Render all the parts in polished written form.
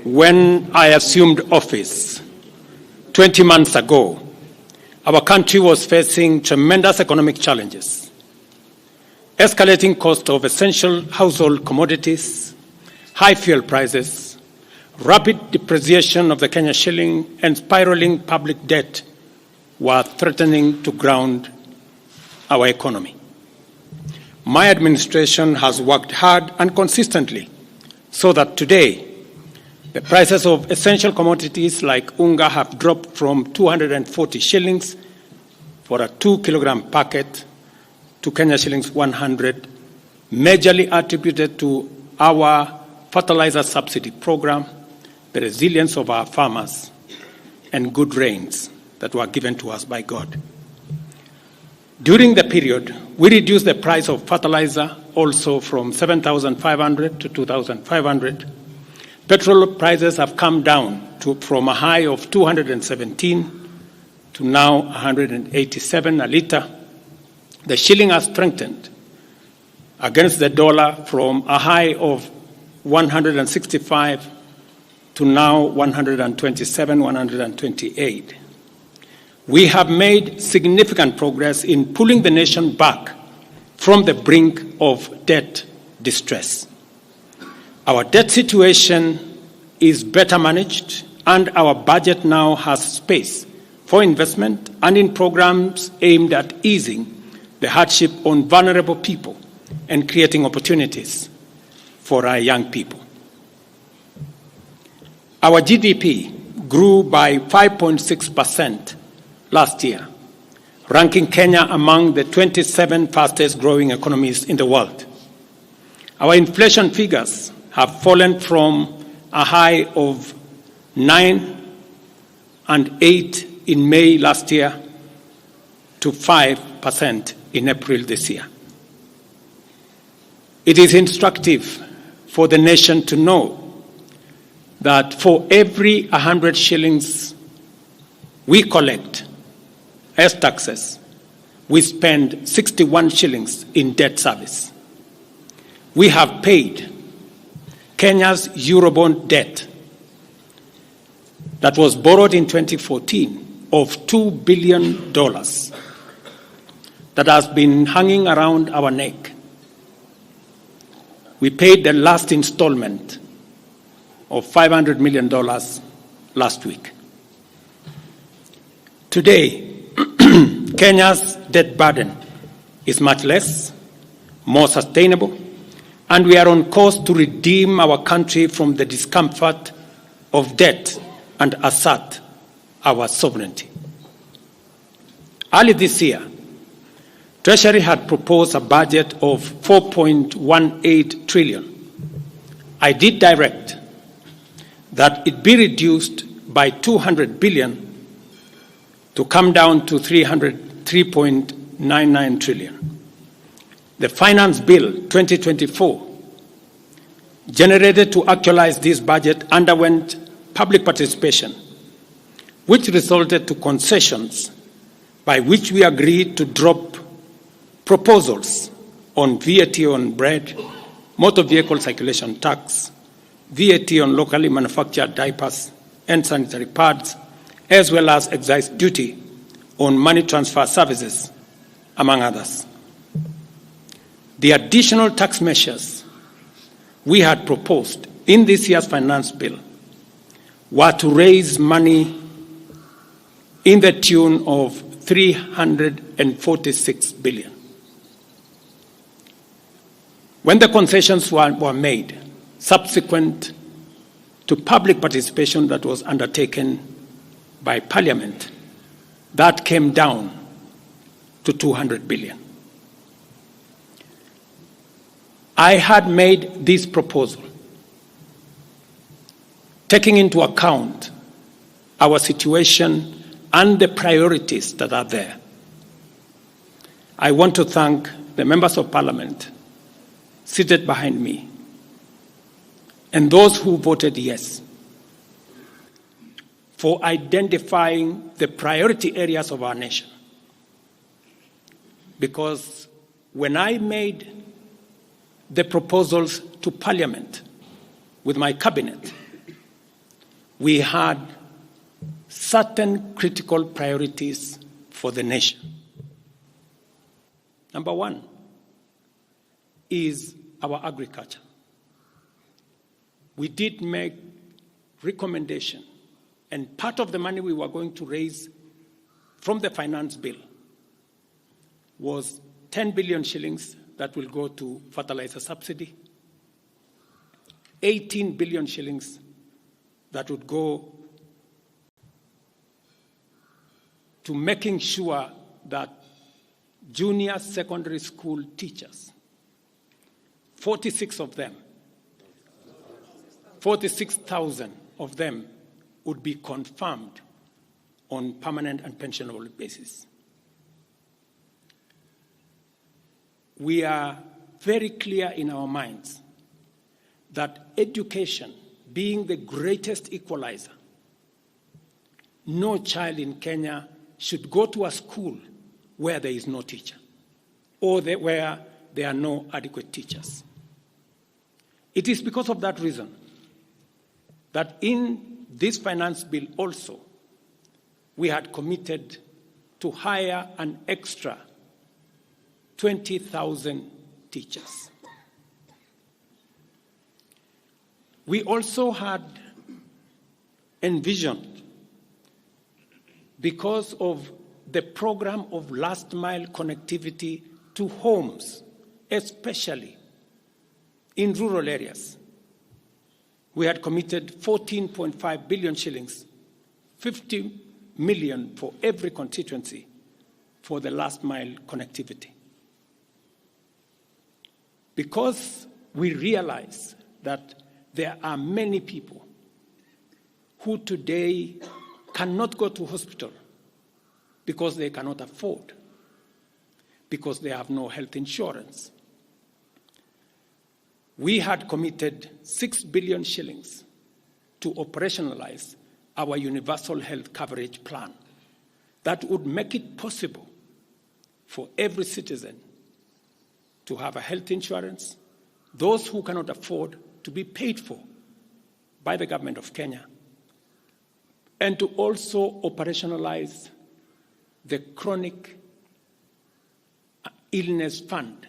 When I assumed office 20 months ago, our country was facing tremendous economic challenges, escalating cost of essential household commodities, high fuel prices, rapid depreciation of the Kenya shilling, and spiraling public debt were threatening to ground our economy. My administration has worked hard and consistently so that today the prices of essential commodities like unga have dropped from 240 shillings for a 2-kilogram packet to Kenya shillings 100, majorly attributed to our fertilizer subsidy program, the resilience of our farmers, and good rains that were given to us by God. During the period, we reduced the price of fertilizer also from 7,500 to 2,500. Petrol prices have come down from a high of 217 to now 187 a litre. The shilling has strengthened against the dollar from a high of 165 to now 127, 128. We have made significant progress in pulling the nation back from the brink of debt distress. Our debt situation is better managed, and our budget now has space for investment and in programs aimed at easing the hardship on vulnerable people and creating opportunities for our young people. Our GDP grew by 5.6% last year, ranking Kenya among the 27 fastest growing economies in the world. Our inflation figures have fallen from a high of 9 and 8 in May last year to 5% in April this year. It is instructive for the nation to know that for every 100 shillings we collect as taxes, we spend 61 shillings in debt service. We have paid Kenya's Eurobond debt that was borrowed in 2014 of $2 billion that has been hanging around our neck. We paid the last installment of $500 million last week. Today, Kenya's debt burden is much less, more sustainable, and we are on course to redeem our country from the discomfort of debt and assert our sovereignty. Early this year, Treasury had proposed a budget of 4.18 trillion. I did direct that it be reduced by 200 billion to come down to 3.99 trillion. The Finance Bill 2024, generated to actualize this budget, underwent public participation, which resulted to concessions by which we agreed to drop proposals on VAT on bread, motor vehicle circulation tax, VAT on locally manufactured diapers and sanitary pads, as well as excise duty on money transfer services, among others. The additional tax measures we had proposed in this year's finance bill were to raise money in the tune of 346 billion. When the concessions were made, subsequent to public participation that was undertaken by Parliament, that came down to 200 billion. I had made this proposal taking into account our situation and the priorities that are there. I want to thank the members of Parliament seated behind me and those who voted yes for identifying the priority areas of our nation. because when I made the proposals to Parliament with my cabinet, we had certain critical priorities for the nation. Number one is our agriculture. We did make recommendation, and part of the money we were going to raise from the finance bill was 10 billion shillings that will go to fertilizer subsidy, 18 billion shillings that would go to making sure that junior secondary school teachers, 46,000 of them would be confirmed on permanent and pensionable basis. We are very clear in our minds that education, being the greatest equalizer, no child in Kenya should go to a school where there is no teacher or where there are no adequate teachers. It is because of that reason that in this finance bill also, we had committed to hire an extra 20,000 teachers. We also had envisioned, because of the program of last mile connectivity to homes, especially in rural areas, we had committed 14.5 billion shillings, 50 million for every constituency for the last mile connectivity. Because we realize that there are many people who today cannot go to hospital because they cannot afford, because they have no health insurance. We had committed 6 billion shillings to operationalize our universal health coverage plan that would make it possible for every citizen to have a health insurance, those who cannot afford to be paid for by the government of Kenya, and to also operationalize the chronic illness fund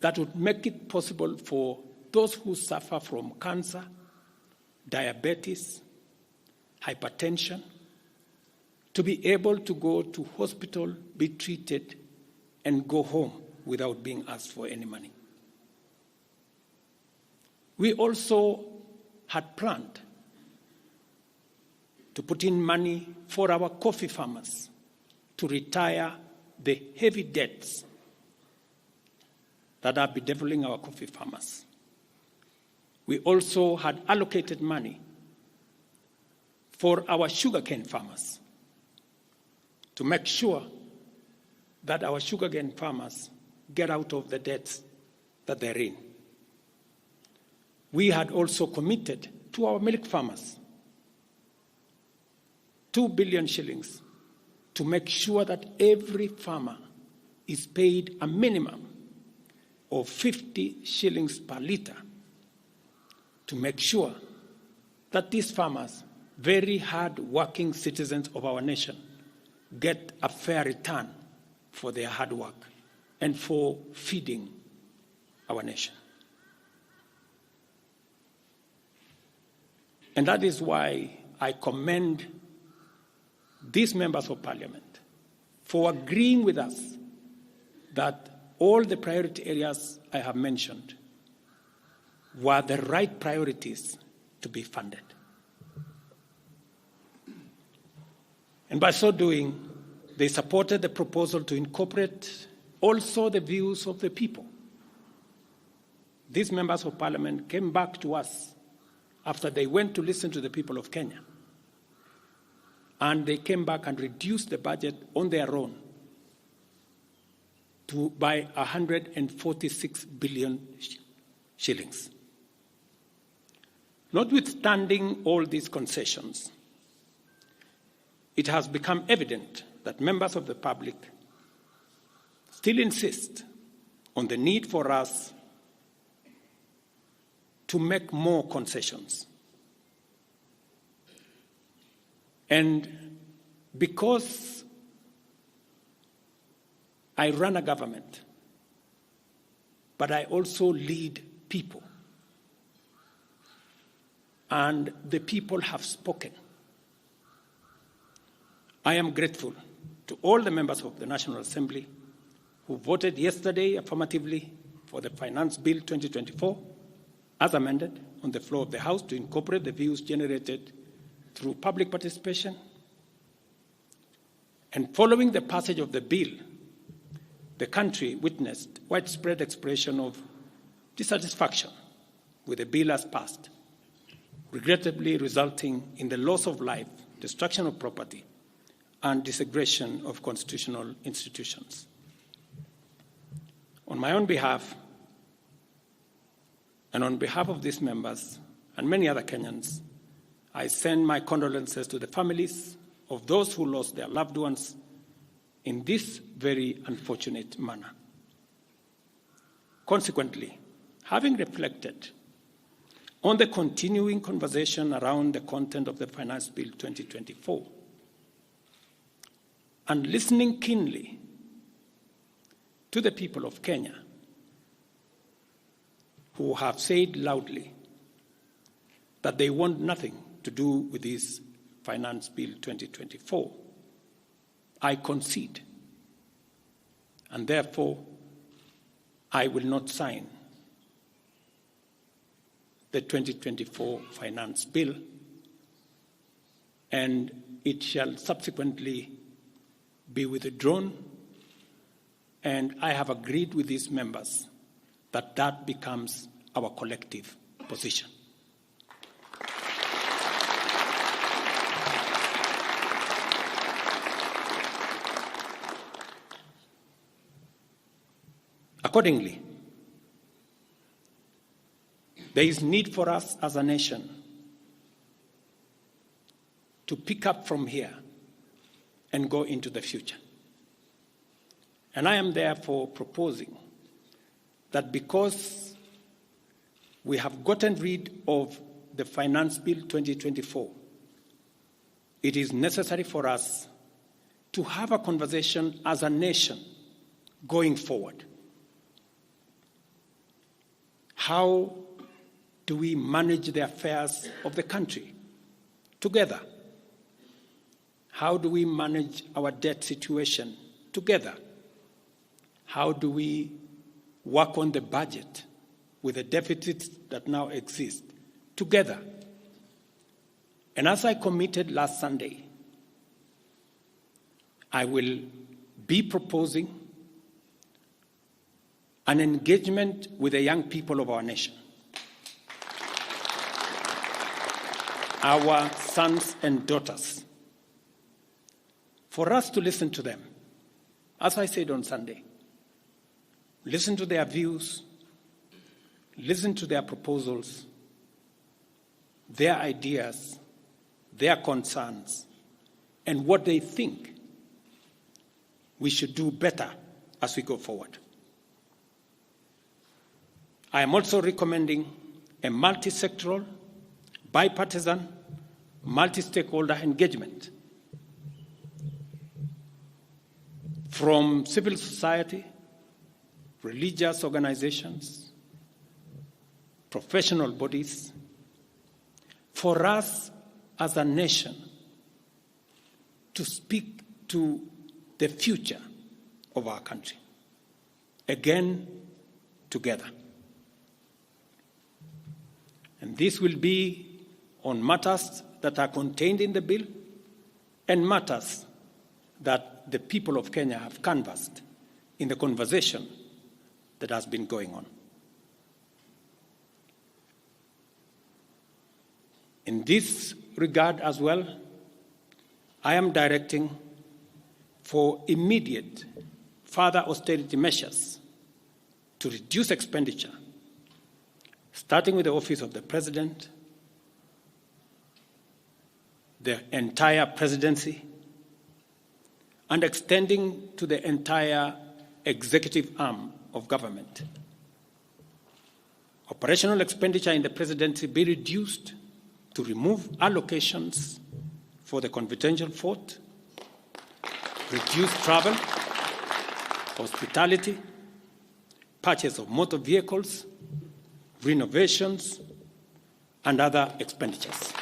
that would make it possible for those who suffer from cancer, diabetes, hypertension, to be able to go to hospital, be treated, and go home without being asked for any money. We also had planned to put in money for our coffee farmers to retire the heavy debts that are bedeviling our coffee farmers. We also had allocated money for our sugarcane farmers to make sure that our sugarcane farmers get out of the debts that they're in. We had also committed to our milk farmers 2 billion shillings to make sure that every farmer is paid a minimum of 50 shillings per litre to make sure that these farmers, very hard-working citizens of our nation, get a fair return for their hard work and for feeding our nation. And that is why I commend these members of parliament for agreeing with us that all the priority areas I have mentioned were the right priorities to be funded. And by so doing, they supported the proposal to incorporate also the views of the people. These members of parliament came back to us after they went to listen to the people of Kenya. And they came back and reduced the budget on their own by 146 billion shillings. Notwithstanding all these concessions, it has become evident that members of the public still insist on the need for us to make more concessions. And because I run a government, but I also lead people, and the people have spoken, I am grateful to all the members of the National Assembly who voted yesterday affirmatively for the Finance Bill 2024 as amended on the floor of the House to incorporate the views generated through public participation. And following the passage of the bill, the country witnessed widespread expression of dissatisfaction with the bill as passed, regrettably resulting in the loss of life, destruction of property, and disintegration of constitutional institutions. On my own behalf, and on behalf of these members and many other Kenyans, I send my condolences to the families of those who lost their loved ones in this very unfortunate manner. Consequently, having reflected on the continuing conversation around the content of the Finance Bill 2024, and listening keenly to the people of Kenya who have said loudly that they want nothing to do with this Finance Bill 2024, I concede, and therefore I will not sign the 2024 Finance Bill, and it shall subsequently be withdrawn, and I have agreed with these members that that becomes our collective position. Accordingly, there is need for us as a nation to pick up from here and go into the future. And I am therefore proposing that because we have gotten rid of the Finance Bill 2024, it is necessary for us to have a conversation as a nation going forward. How do we manage the affairs of the country together? How do we manage our debt situation together? How do we work on the budget with the deficits that now exist together? And as I committed last Sunday, I will be proposing an engagement with the young people of our nation, our sons and daughters, for us to listen to them. As I said on Sunday, listen to their views, listen to their proposals, their ideas, their concerns, and what they think we should do better as we go forward. I am also recommending a multi-sectoral, bipartisan, multi-stakeholder engagement from civil society, religious organizations, professional bodies, for us as a nation to speak to the future of our country, again, together. And this will be on matters that are contained in the bill and matters that the people of Kenya have canvassed in the conversation that has been going on. In this regard as well, I am directing for immediate further austerity measures to reduce expenditure, starting with the Office of the President, the entire presidency, and extending to the entire executive arm of government. Operational expenditure in the presidency be reduced to remove allocations for the confidential fort, reduce travel, hospitality, purchase of motor vehicles, renovations, and other expenditures.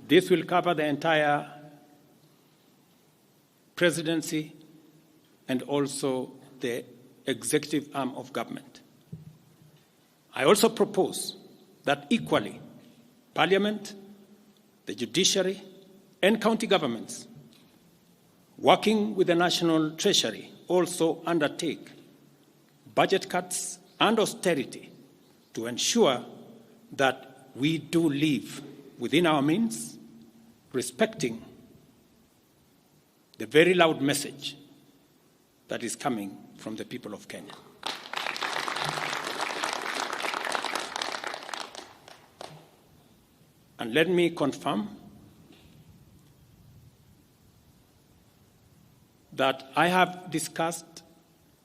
This will cover the entire presidency and also the executive arm of government. I also propose that equally, Parliament, the judiciary, and county governments, working with the National Treasury, also undertake budget cuts and austerity to ensure that we do live within our means, respecting the very loud message that is coming from the people of Kenya. And let me confirm that I have discussed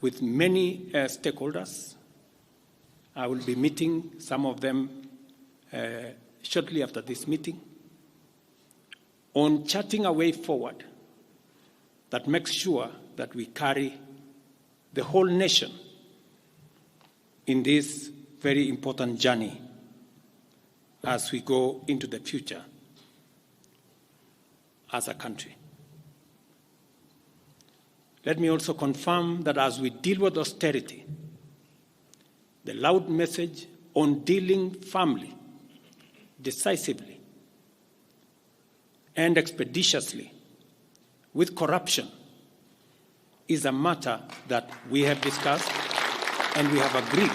with many stakeholders. I will be meeting some of them shortly after this meeting on charting a way forward that makes sure that we carry the whole nation in this very important journey as we go into the future as a country. Let me also confirm that as we deal with austerity, the loud message on dealing firmly, decisively, and expeditiously with corruption is a matter that we have discussed and we have agreed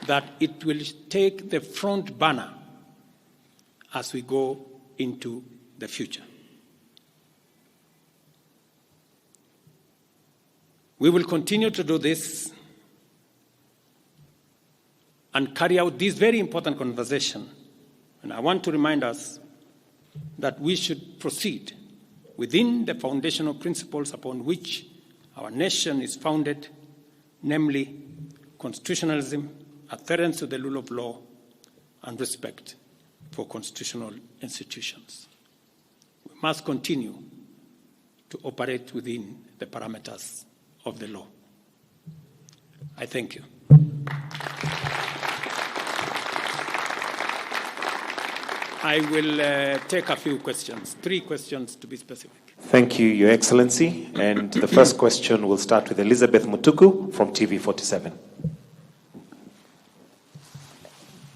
that it will take the front banner as we go into the future. We will continue to do this and carry out this very important conversation. And I want to remind us that we should proceed within the foundational principles upon which our nation is founded, namely constitutionalism, adherence to the rule of law, and respect for constitutional institutions. We must continue to operate within the parameters of the law. I thank you. I will take a few questions, 3 questions to be specific. Thank you, Your Excellency. And the first question will start with Elizabeth Mutuku from TV47.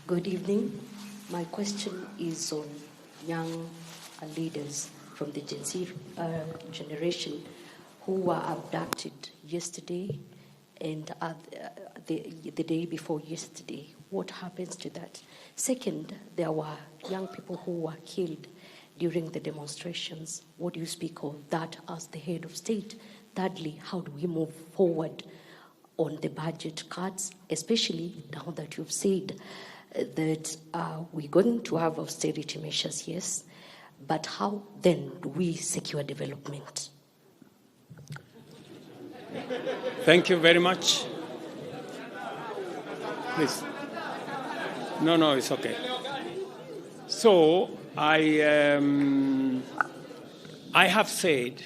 Good evening. My question is on young leaders from the Gen Z generation who were abducted yesterday and the day before yesterday. What happens to that? Second, there were young people who were killed during the demonstrations. What do you speak of that as the head of state? Thirdly, how do we move forward on the budget cuts, especially now that you've said that we're going to have austerity measures, yes, but how then do we secure development? Thank you very much. Please. No, it's okay. So I have said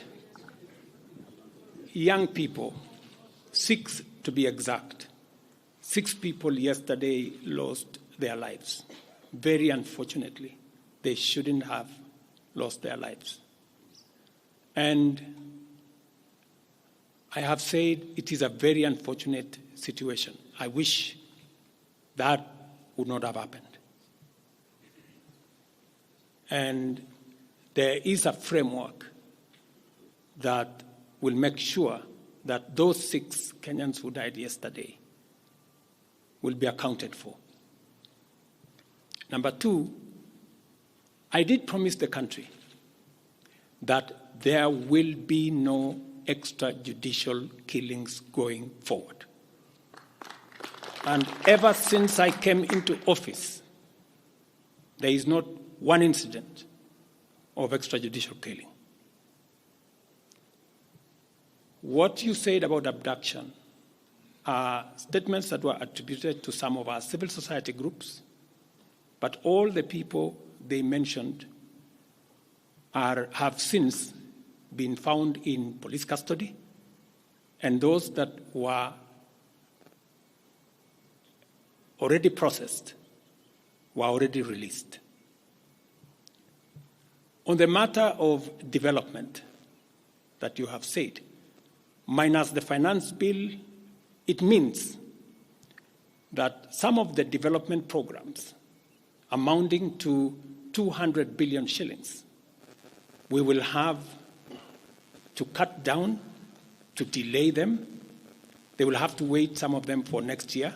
young people, 6 to be exact, 6 people yesterday lost their lives. Very unfortunately, they shouldn't have lost their lives. And I have said it is a very unfortunate situation. I wish that would not have happened. And there is a framework that will make sure that those 6 Kenyans who died yesterday will be accounted for. Number 2, I did promise the country that there will be no extrajudicial killings going forward. And ever since I came into office, there is not one incident of extrajudicial killing. What you said about abduction are statements that were attributed to some of our civil society groups, but all the people they mentioned have since been found in police custody, and those that were already processed were already released. On the matter of development that you have said, minus the finance bill, it means that some of the development programs amounting to 200 billion shillings, we will have to cut down, to delay them. They will have to wait, some of them, for next year.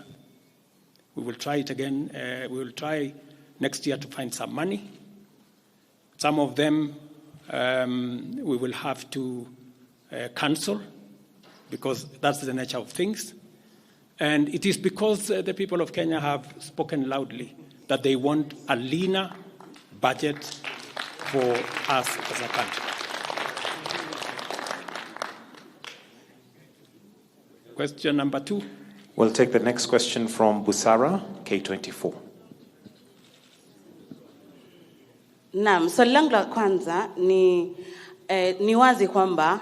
We will try it again. We will try next year to find some money. Some of them we will have to cancel, because that's the nature of things. And it is because the people of Kenya have spoken loudly that they want a leaner budget for us as a country. Question number 2. We'll take the next question from Busara, K24. Naam, swali langu la kwanza ni wazi kwamba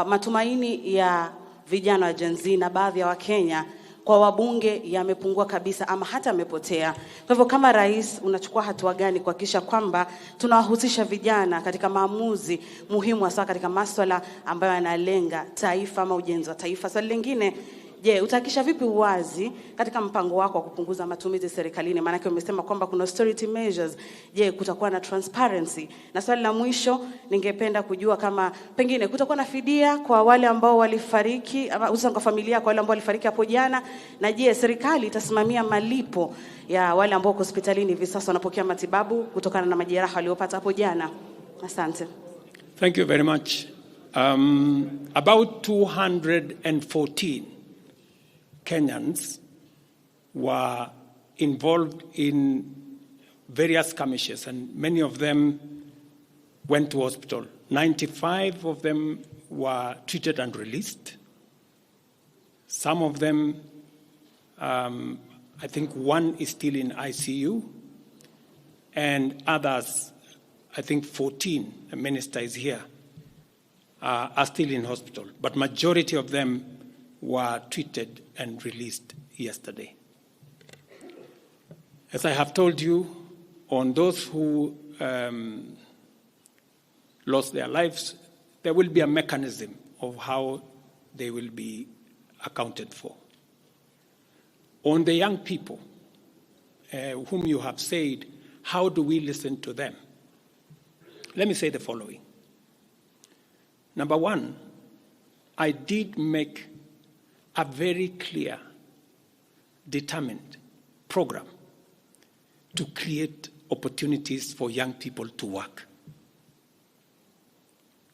matumaini ya vijana wa Gen Z na baadhi ya Wakenya kwa wabunge yamepungua kabisa ama hata yamepotea. Kwa hivyo kama rais, unachukua hatua gani kuhakikisha kwamba tunawahusisha vijana katika maamuzi muhimu, hasa katika masuala ambayo yanalenga taifa ama ujenzi wa taifa? Swali lingine, je, utahakikisha vipi uwazi katika mpango wako wa kupunguza matumizi serikalini? Maana yake umesema kwamba kuna austerity measures. Je, kutakuwa na transparency? Na swali la mwisho, ningependa kujua kama pengine kutakuwa na fidia kwa wale ambao walifariki, ama hususan kwa familia kwa wale ambao walifariki hapo jana, na je, serikali itasimamia malipo ya wale ambao hospitalini hivi sasa wanapokea matibabu kutokana na majeraha waliopata hapo jana? Asante. Thank you very much. About 214 Kenyans were involved in various skirmishes, and many of them went to hospital. 95 of them were treated and released. Some of them, I think one is still in ICU, and others, I think 14, the minister is here, are still in hospital. But majority of them were treated and released yesterday. As I have told you, on those who lost their lives, there will be a mechanism of how they will be accounted for. On the young people whom you have said, how do we listen to them? Let me say the following. Number one, I did make a very clear, determined program to create opportunities for young people to work.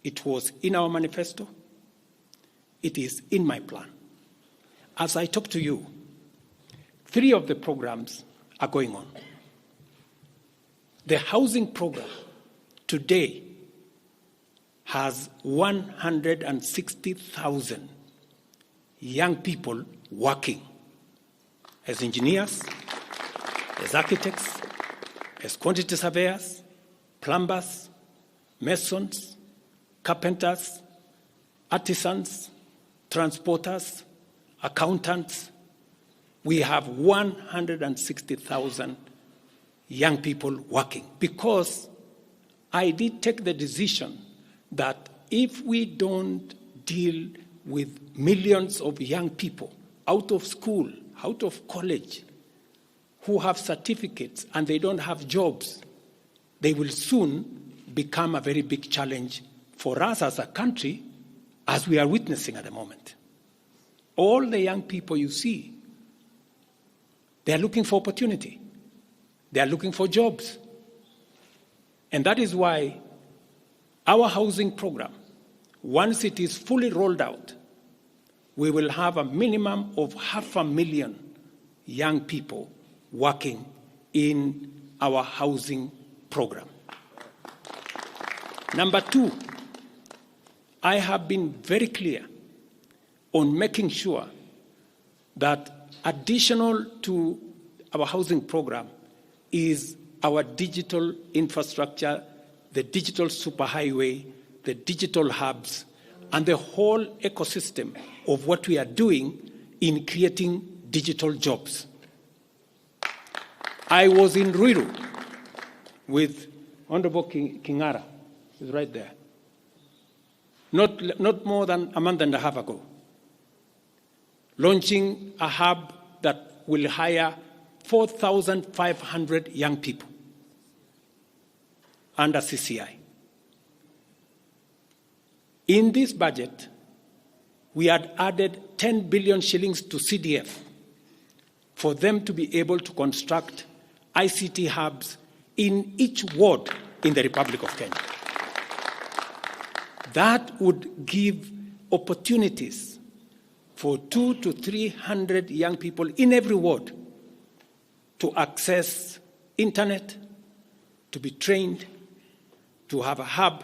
It was in our manifesto. It is in my plan. As I talk to you, 3 of the programs are going on. The housing program today has 160,000 young people working as engineers, as architects, as quantity surveyors, plumbers, masons, carpenters, artisans, transporters, accountants. We have 160,000 young people working, because I did take the decision that if we don't deal with millions of young people out of school, out of college, who have certificates and they don't have jobs, they will soon become a very big challenge for us as a country, as we are witnessing at the moment. All the young people you see, they are looking for opportunity. They are looking for jobs. And that is why our housing program, once it is fully rolled out, we will have a minimum of 500,000 young people working in our housing program. Number 2, I have been very clear on making sure that additional to our housing program is our digital infrastructure, the digital superhighway, the digital hubs, and the whole ecosystem of what we are doing in creating digital jobs. I was in Ruto with Honorable Kingara, he's right there, not more than a month and a half ago, launching a hub that will hire 4,500 young people under CCI. In this budget, we had added 10 billion shillings to CDF for them to be able to construct ICT hubs in each ward in the Republic of Kenya. That would give opportunities for 200 to 300 young people in every ward to access internet, to be trained, to have a hub,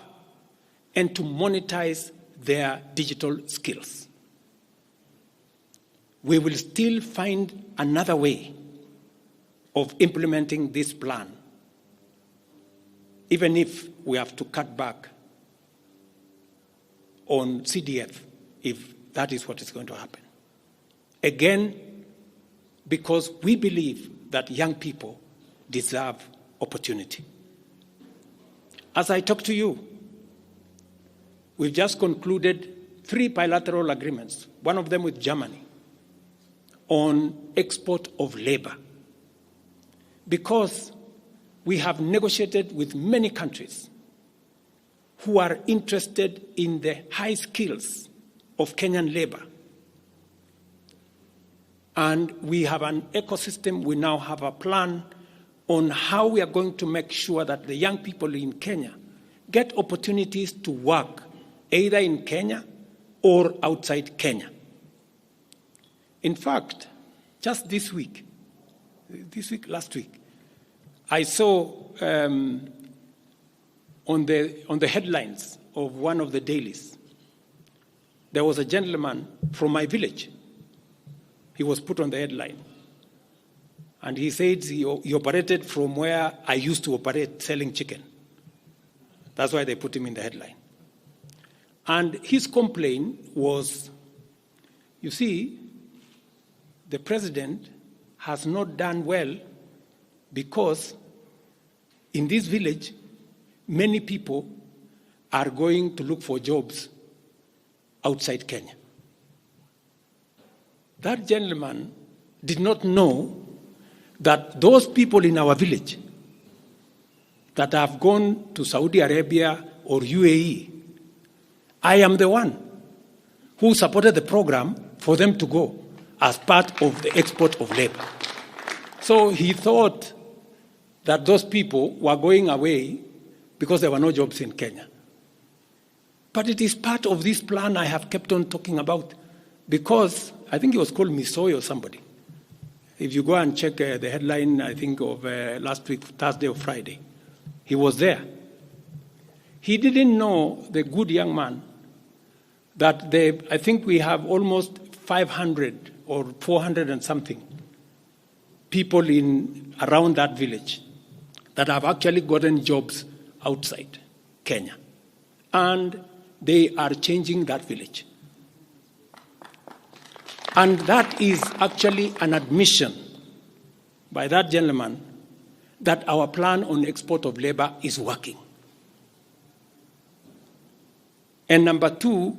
and to monetize their digital skills. We will still find another way of implementing this plan, even if we have to cut back on CDF, if that is what is going to happen. Again, because we believe that young people deserve opportunity. As I talk to you, we've just concluded 3 bilateral agreements, one of them with Germany, on export of labor. Because we have negotiated with many countries who are interested in the high skills of Kenyan labor. And we have an ecosystem, we now have a plan on how we are going to make sure that the young people in Kenya get opportunities to work either in Kenya or outside Kenya. In fact, just last week, I saw on the headlines of one of the dailies, there was a gentleman from my village. He was put on the headline. And he said he operated from where I used to operate, selling chicken. That's why they put him in the headline. And his complaint was, you see, the president has not done well because in this village, many people are going to look for jobs outside Kenya. That gentleman did not know that those people in our village that have gone to Saudi Arabia or UAE, I am the one who supported the program for them to go as part of the export of labor. So he thought that those people were going away because there were no jobs in Kenya. But it is part of this plan I have kept on talking about, because I think it was called Misoy or somebody. If you go and check the headline, I think of last week, Thursday or Friday, he was there. He didn't know, the good young man, that I think we have almost 500 or 400 and something people around that village that have actually gotten jobs outside Kenya. And they are changing that village. And that is actually an admission by that gentleman that our plan on export of labor is working. And number two,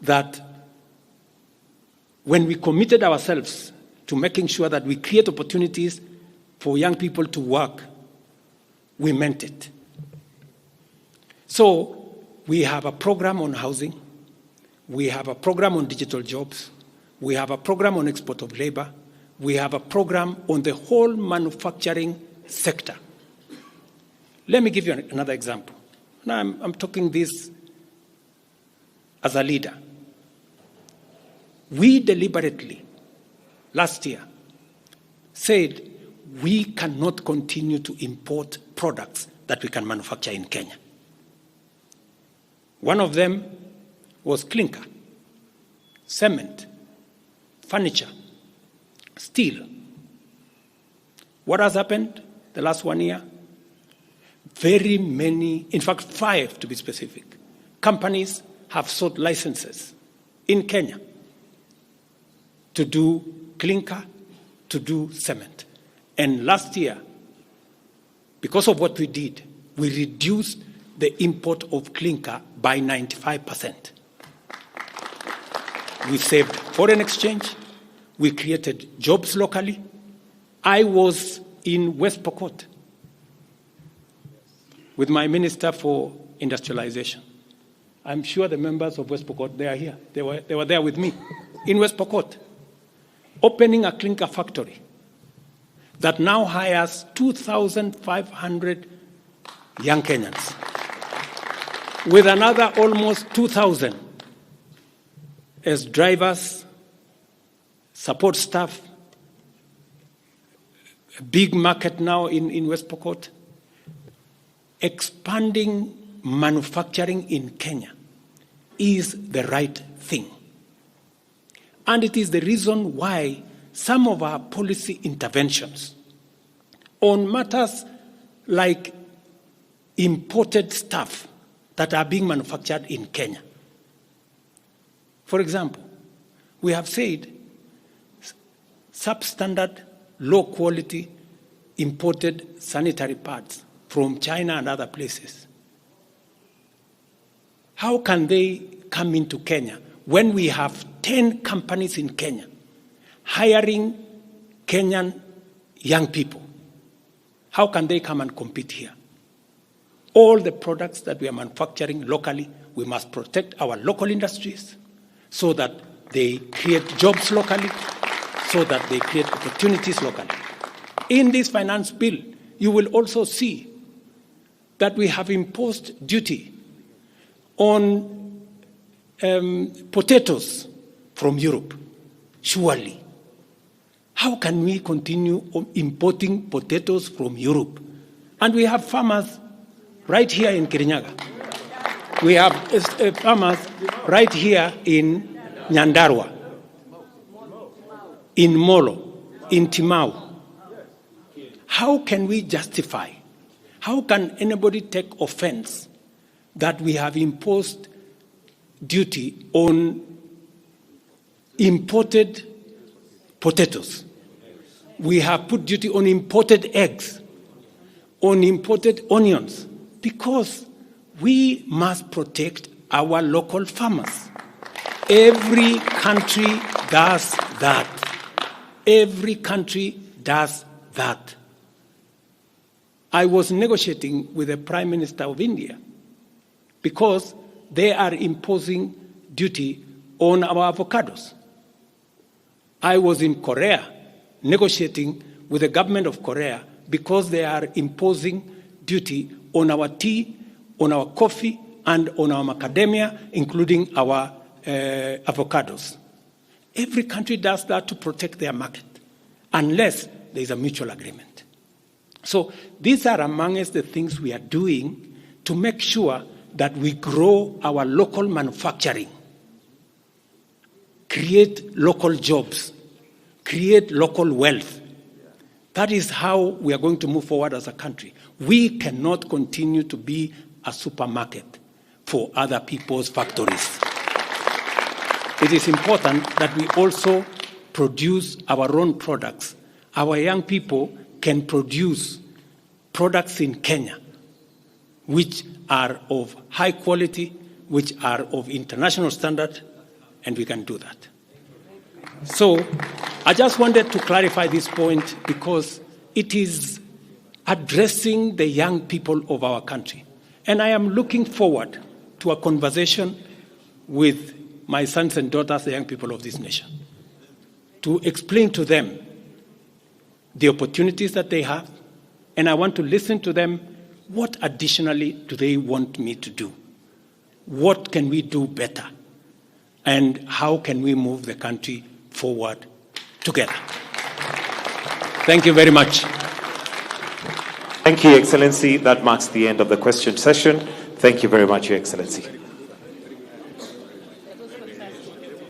that when we committed ourselves to making sure that we create opportunities for young people to work, we meant it. So we have a program on housing, we have a program on digital jobs, we have a program on export of labor, we have a program on the whole manufacturing sector. Let me give you another example. Now I'm talking this as a leader. We deliberately, last year, said we cannot continue to import products that we can manufacture in Kenya. One of them was clinker. cement, furniture, steel. What has happened the last 1 year? Very many, in fact 5 to be specific, companies have sought licenses in Kenya to do clinker, to do cement. And last year, because of what we did, we reduced the import of clinker by 95%. We saved foreign exchange. We created jobs locally. I was in West Pokot with my Minister for Industrialization. I'm sure the members of West Pokot, they are here. They were there with me in West Pokot, opening a clinker factory that now hires 2,500 young Kenyans, with another almost 2,000 as drivers, support staff, a big market now in West Pokot. Expanding manufacturing in Kenya is the right thing. And it is the reason why some of our policy interventions on matters like imported stuff that are being manufactured in Kenya. For example, we have said substandard, low quality imported sanitary pads from China and other places. How can they come into Kenya when we have 10 companies in Kenya hiring Kenyan young people? How can they come and compete here? All the products that we are manufacturing locally, we must protect our local industries so that they create jobs locally, so that they create opportunities locally. In this finance bill, you will also see that we have imposed duty on potatoes from Europe. Surely, how can we continue importing potatoes from Europe? And we have farmers right here in Kirinyaga. We have farmers right here in Nyandarua, in Molo, in Timau. How can we justify? How can anybody take offense that we have imposed duty on imported potatoes? We have put duty on imported eggs, on imported onions, because we must protect our local farmers. Every country does that. Every country does that. I was negotiating with the Prime Minister of India because they are imposing duty on our avocados. I was in Korea negotiating with the government of Korea because they are imposing duty on our tea, on our coffee, and on our macadamia, including our avocados. Every country does that to protect their market, unless there is a mutual agreement. So these are amongst the things we are doing to make sure that we grow our local manufacturing, create local jobs, create local wealth. That is how we are going to move forward as a country. We cannot continue to be a supermarket for other people's factories. It is important that we also produce our own products. Our young people can produce products in Kenya which are of high quality, which are of international standard, and we can do that. So I just wanted to clarify this point because it is addressing the young people of our country. And I am looking forward to a conversation with my sons and daughters, the young people of this nation, to explain to them the opportunities that they have, and I want to listen to them. What additionally do they want me to do? What can we do better? And how can we move the country forward together? Thank you very much. Thank you, Excellency. That marks the end of the question session. Thank you very much, Your Excellency.